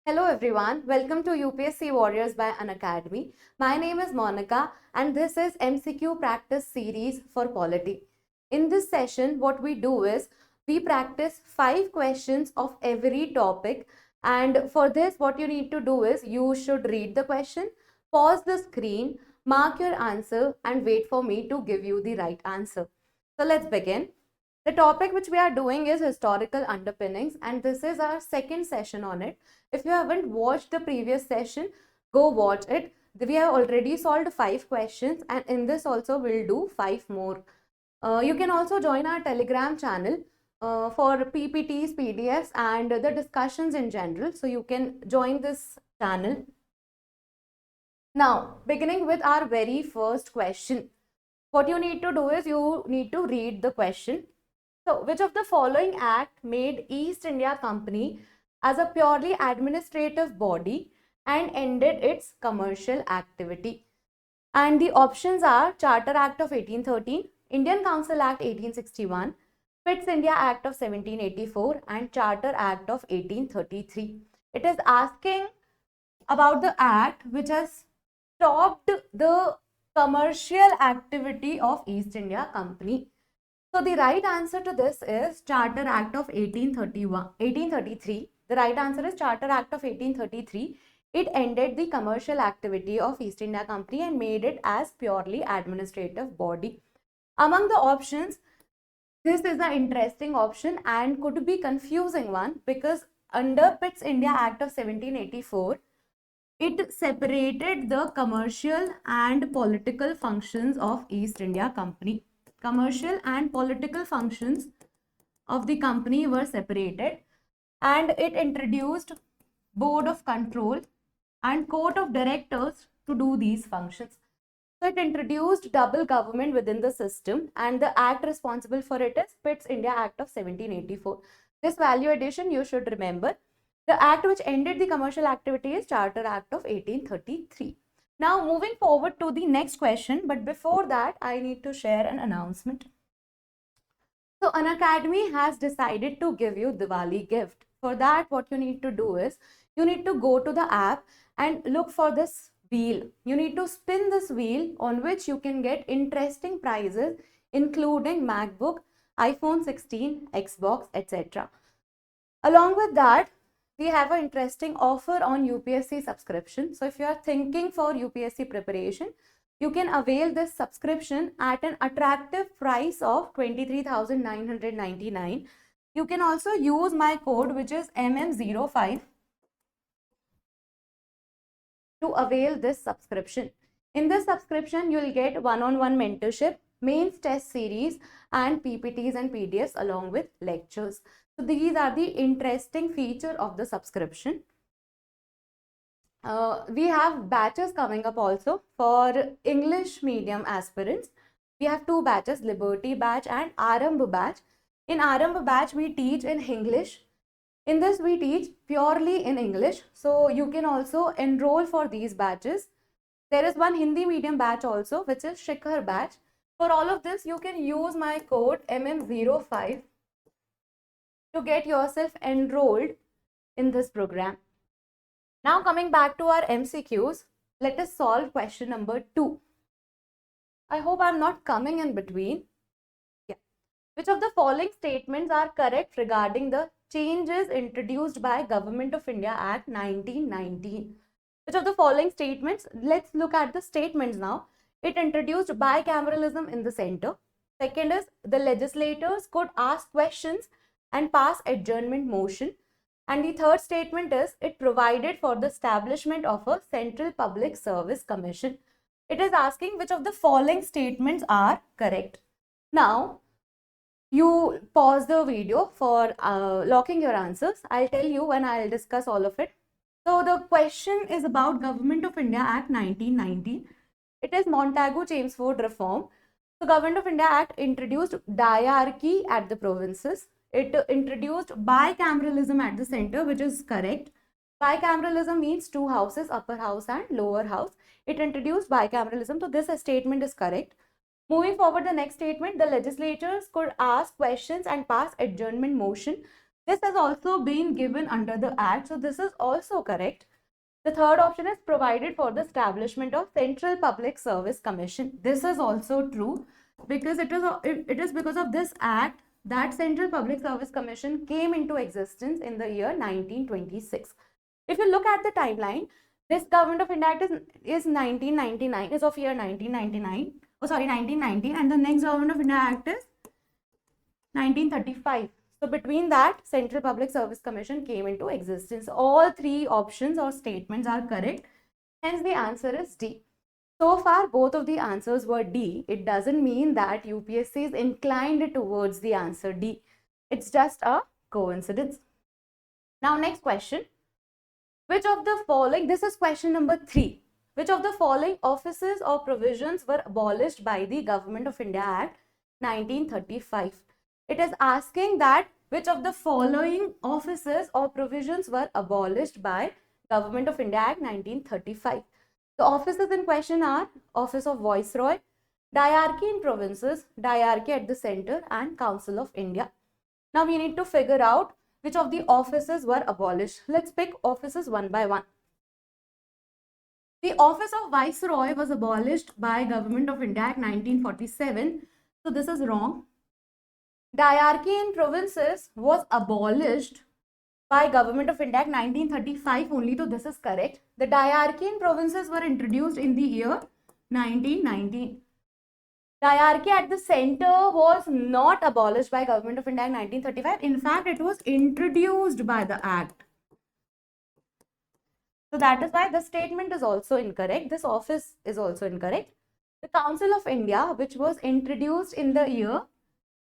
Hello everyone, welcome to UPSC Warriors by Unacademy. My name is Monica and this is MCQ Practice Series for Polity. In this session, what we do is we practice 5 questions of every topic, and for this what you need to do is you should read the question, pause the screen, mark your answer and wait for me to give you the right answer. So let's begin. The topic which we are doing is historical underpinnings, and this is our second session on it. If you haven't watched the previous session, go watch it. We have already solved 5 questions, and in this also we'll do 5 more. You can also join our Telegram channel for PPTs, PDFs, and the discussions in general. So you can join this channel. Now, beginning with our very first question. What you need to do is you need to read the question. So, which of the following act made East India Company as a purely administrative body and ended its commercial activity? And the options are Charter Act of 1813, Indian Council Act 1861, Pitt's India Act of 1784 and Charter Act of 1833. It is asking about the act which has stopped the commercial activity of East India Company. So the right answer to this is Charter Act of 1833. The right answer is Charter Act of 1833. It ended the commercial activity of East India Company and made it as purely administrative body. Among the options, this is an interesting option and could be confusing one because under Pitt's India Act of 1784, it separated the commercial and political functions of East India Company. Commercial and political functions of the company were separated, and it introduced board of control and court of directors to do these functions. So it introduced double government within the system, and the act responsible for it is Pitt's India Act of 1784. This value addition you should remember. The act which ended the commercial activity is Charter Act of 1833. Now moving forward to the next question, but before that I need to share an announcement. So Unacademy has decided to give you Diwali gift. For that, what you need to do is you need to go to the app and look for this wheel. You need to spin this wheel on which you can get interesting prizes including MacBook, iPhone 16, Xbox, etc. Along with that, we have an interesting offer on UPSC subscription. So if you are thinking for UPSC preparation, you can avail this subscription at an attractive price of 23,999. You can also use my code, which is MM05, to avail this subscription. In this subscription, you will get one-on-one mentorship, mains test series, and PPTs and PDFs along with lectures. So these are the interesting feature of the subscription. We have batches coming up also for English medium aspirants. We have 2 batches, Liberty batch and Arambh batch. In Arambh batch, we teach in English. In this, we teach purely in English. So you can also enroll for these batches. There is one Hindi medium batch also, which is Shikhar batch. For all of this, you can use my code MM05 to get yourself enrolled in this program. Now coming back to our MCQs, let us solve question number 2. I hope I'm not coming in between. Yeah. Which of the following statements are correct regarding the changes introduced by Government of India Act 1919? Which of the following statements? Let's look at the statements now. It introduced bicameralism in the center. Second is the legislators could ask questions and pass adjournment motion. And the third statement is it provided for the establishment of a Central Public Service Commission. It is asking which of the following statements are correct. Now, you pause the video for locking your answers. I'll tell you when I'll discuss all of it. So the question is about Government of India Act 1919. It is Montagu-Chelmsford reform. The Government of India Act introduced diarchy at the provinces. It introduced bicameralism at the center, which is correct. Bicameralism means 2 houses, upper house and lower house. It introduced bicameralism, so this statement is correct. Moving forward, the next statement, the legislators could ask questions and pass adjournment motion. This has also been given under the Act, so this is also correct. The third option is provided for the establishment of Central Public Service Commission. This is also true because it is because of this Act that Central Public Service Commission came into existence in the year 1926. If you look at the timeline, this Government of India Act is 1999, is of year 1999. Oh, sorry, 1990, and the next Government of India Act is 1935. So between that, Central Public Service Commission came into existence. All three options or statements are correct. Hence, the answer is D. So far, both of the answers were D. It doesn't mean that UPSC is inclined towards the answer D. It's just a coincidence. Now, next question. Which of the following, this is question number 3. Which of the following offices or provisions were abolished by the Government of India Act 1935? It is asking that which of the following offices or provisions were abolished by Government of India Act 1935. The offices in question are Office of Viceroy, Diarchy in Provinces, Diarchy at the Center, and Council of India. Now we need to figure out which of the offices were abolished. Let's pick offices one by one. The Office of Viceroy was abolished by Government of India Act 1947. So this is wrong. Diarchy in Provinces was abolished by Government of India Act 1935 only, so this is correct. The diarchy in provinces were introduced in the year 1919. Diarchy at the center was not abolished by Government of India Act 1935. In fact, it was introduced by the Act. So that is why the statement is also incorrect. This office is also incorrect. The Council of India, which was introduced in the year,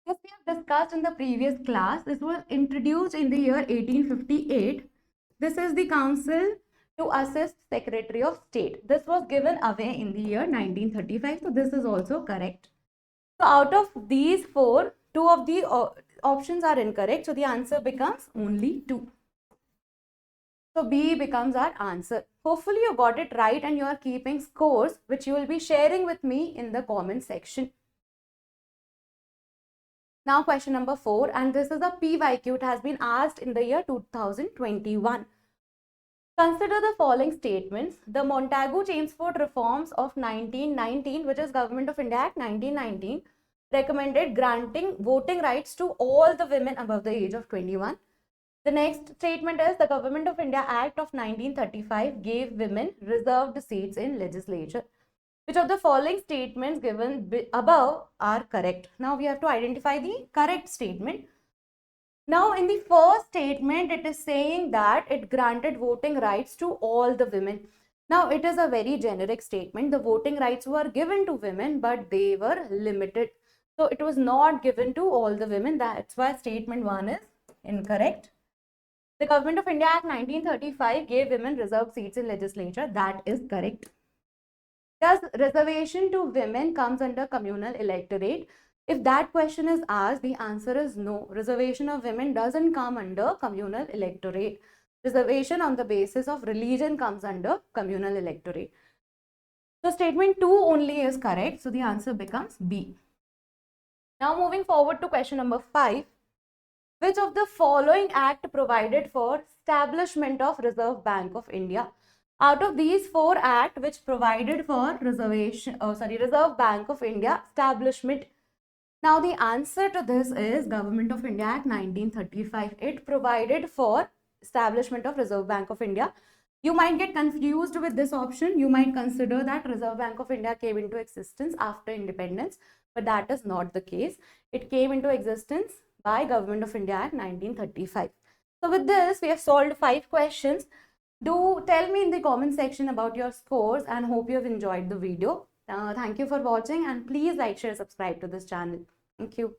as we have discussed in the previous class, this was introduced in the year 1858. This is the Council to assist Secretary of State. This was given away in the year 1935. So this is also correct. So out of these four, two of the options are incorrect. So the answer becomes only 2. So B becomes our answer. Hopefully you got it right and you are keeping scores, which you will be sharing with me in the comment section. Now question number 4, and this is a PYQ. It has been asked in the year 2021. Consider the following statements. The Montagu-Chelmsford reforms of 1919, which is Government of India Act 1919, recommended granting voting rights to all the women above the age of 21. The next statement is the Government of India Act of 1935 gave women reserved seats in legislature. Which of the following statements given above are correct? Now we have to identify the correct statement. Now in the first statement, it is saying that it granted voting rights to all the women. Now it is a very generic statement. The voting rights were given to women, but they were limited. So it was not given to all the women. That's why statement 1 is incorrect. The Government of India Act 1935 gave women reserved seats in legislature. That is correct. Does reservation to women comes under communal electorate? If that question is asked, the answer is no. Reservation of women doesn't come under communal electorate. Reservation on the basis of religion comes under communal electorate. So statement 2 only is correct. So the answer becomes B. Now moving forward to question number 5. Which of the following act provided for establishment of Reserve Bank of India? Out of these 4 acts which provided for Reserve Bank of India establishment. Now the answer to this is Government of India Act 1935. It provided for establishment of Reserve Bank of India. You might get confused with this option. You might consider that Reserve Bank of India came into existence after independence, but that is not the case. It came into existence by Government of India Act 1935. So with this, we have solved 5 questions. Do tell me in the comment section about your scores and hope you have enjoyed the video. Thank you for watching and please like, share, subscribe to this channel. Thank you.